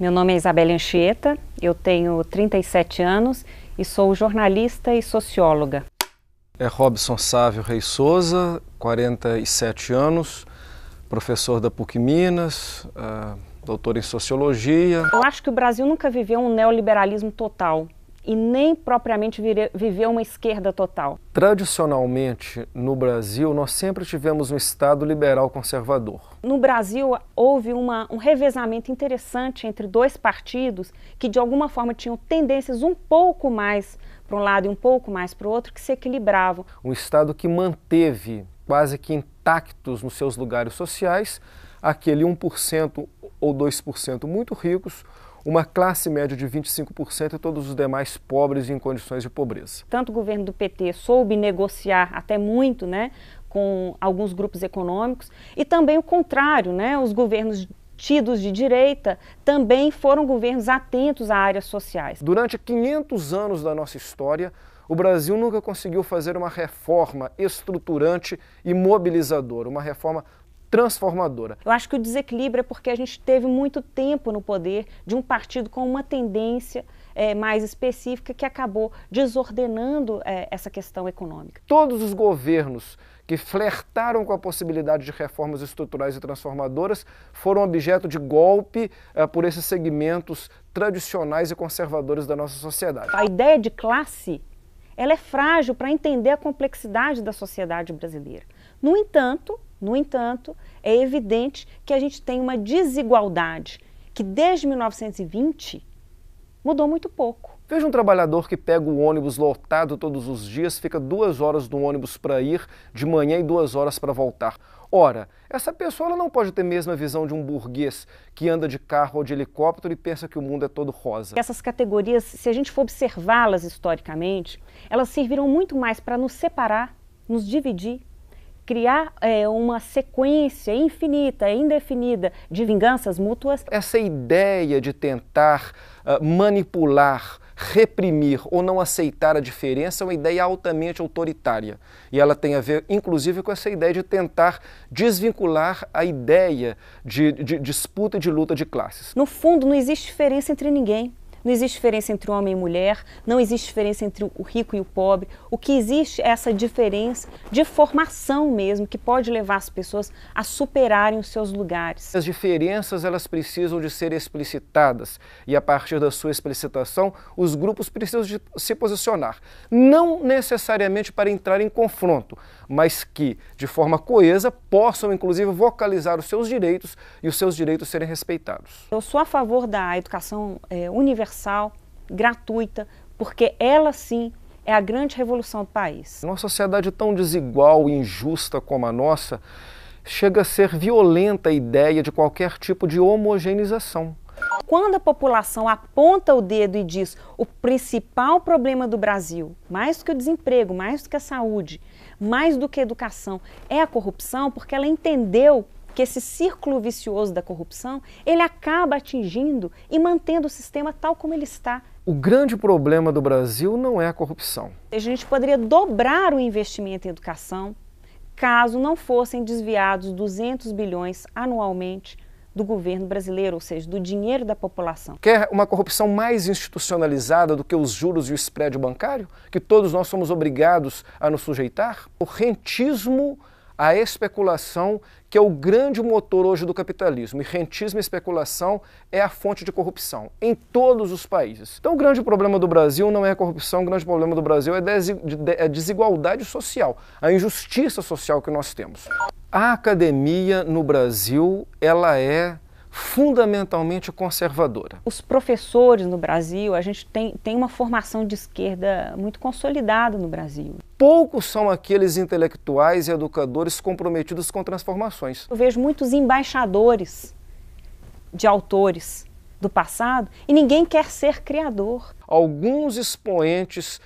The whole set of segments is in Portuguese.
Meu nome é Isabelle Anchieta, eu tenho 37 anos e sou jornalista e socióloga. É Robson Sávio Reis Souza, 47 anos, professor da PUC Minas, doutor em Sociologia. Eu acho que o Brasil nunca viveu um neoliberalismo total e nem propriamente viveu uma esquerda total. Tradicionalmente, no Brasil, nós sempre tivemos um Estado liberal conservador. No Brasil, houve um revezamento interessante entre dois partidos que, de alguma forma, tinham tendências um pouco mais para um lado e um pouco mais para o outro, que se equilibravam. Um Estado que manteve quase que intactos nos seus lugares sociais aquele 1% ou 2% muito ricos, uma classe média de 25% e todos os demais pobres e em condições de pobreza. Tanto o governo do PT soube negociar até muito, com alguns grupos econômicos, e também o contrário, os governos tidos de direita também foram governos atentos a áreas sociais. Durante 500 anos da nossa história, o Brasil nunca conseguiu fazer uma reforma estruturante e mobilizadora, uma reforma transformadora. Eu acho que o desequilíbrio é porque a gente teve muito tempo no poder de um partido com uma tendência mais específica que acabou desordenando essa questão econômica. Todos os governos que flertaram com a possibilidade de reformas estruturais e transformadoras foram objeto de golpe por esses segmentos tradicionais e conservadores da nossa sociedade. A ideia de classe, ela é frágil para entender a complexidade da sociedade brasileira. No entanto, é evidente que a gente tem uma desigualdade que desde 1920 mudou muito pouco. Veja um trabalhador que pega o ônibus lotado todos os dias, fica 2 horas no ônibus para ir de manhã e 2 horas para voltar. Ora, essa pessoa ela não pode ter a mesma visão de um burguês que anda de carro ou de helicóptero e pensa que o mundo é todo rosa. Essas categorias, se a gente for observá-las historicamente, elas serviram muito mais para nos separar, nos dividir, criar uma sequência infinita, indefinida de vinganças mútuas. Essa ideia de tentar manipular, reprimir ou não aceitar a diferença é uma ideia altamente autoritária. E ela tem a ver, inclusive, com essa ideia de tentar desvincular a ideia de disputa e de luta de classes. No fundo, não existe diferença entre ninguém. Não existe diferença entre homem e mulher, não existe diferença entre o rico e o pobre. O que existe é essa diferença de formação mesmo, que pode levar as pessoas a superarem os seus lugares. As diferenças elas precisam de ser explicitadas e a partir da sua explicitação os grupos precisam de se posicionar. Não necessariamente para entrar em confronto, mas que de forma coesa possam inclusive vocalizar os seus direitos e os seus direitos serem respeitados. Eu sou a favor da educação universal, gratuita, porque ela sim é a grande revolução do país. Numa sociedade tão desigual e injusta como a nossa, chega a ser violenta a ideia de qualquer tipo de homogeneização. Quando a população aponta o dedo e diz o principal problema do Brasil, mais do que o desemprego, mais do que a saúde, mais do que a educação, é a corrupção, porque ela entendeu que esse círculo vicioso da corrupção, ele acaba atingindo e mantendo o sistema tal como ele está. O grande problema do Brasil não é a corrupção. A gente poderia dobrar o investimento em educação caso não fossem desviados 200 bilhões anualmente do governo brasileiro, ou seja, do dinheiro da população. Quer uma corrupção mais institucionalizada do que os juros e o spread bancário? Que todos nós somos obrigados a nos sujeitar? O rentismo, a especulação, que é o grande motor hoje do capitalismo. E rentismo e especulação é a fonte de corrupção em todos os países. Então o grande problema do Brasil não é a corrupção, o grande problema do Brasil é a desigualdade social, a injustiça social que nós temos. A academia no Brasil, ela é fundamentalmente conservadora. Os professores no Brasil, a gente tem uma formação de esquerda muito consolidada no Brasil. Poucos são aqueles intelectuais e educadores comprometidos com transformações. Eu vejo muitos embaixadores de autores do passado e ninguém quer ser criador. Alguns expoentes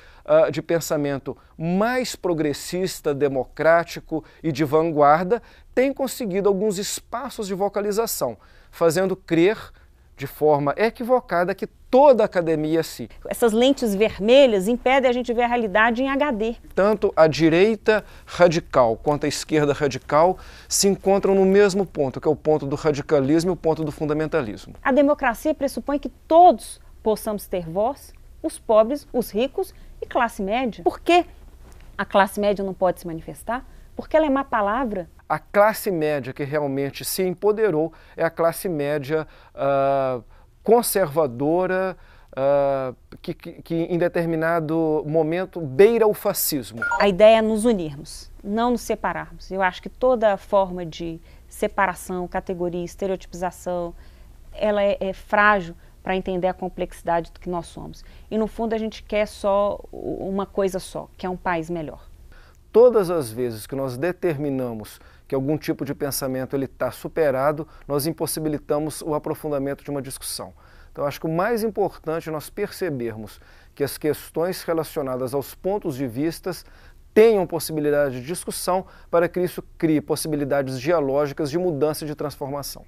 de pensamento mais progressista, democrático e de vanguarda têm conseguido alguns espaços de vocalização, fazendo crer de forma equivocada que toda a academia siga. Essas lentes vermelhas impedem a gente ver a realidade em HD. Tanto a direita radical quanto a esquerda radical se encontram no mesmo ponto, que é o ponto do radicalismo e o ponto do fundamentalismo. A democracia pressupõe que todos possamos ter voz, os pobres, os ricos e classe média. Por que a classe média não pode se manifestar? Porque ela é má palavra. A classe média que realmente se empoderou é a classe média conservadora, que em determinado momento beira o fascismo. A ideia é nos unirmos, não nos separarmos. Eu acho que toda forma de separação, categoria, estereotipização, ela é frágil para entender a complexidade do que nós somos. E no fundo a gente quer só uma coisa só, que é um país melhor. Todas as vezes que nós determinamos que algum tipo de pensamento está superado, nós impossibilitamos o aprofundamento de uma discussão. Então, acho que o mais importante é nós percebermos que as questões relacionadas aos pontos de vista tenham possibilidade de discussão para que isso crie possibilidades dialógicas de mudança e de transformação.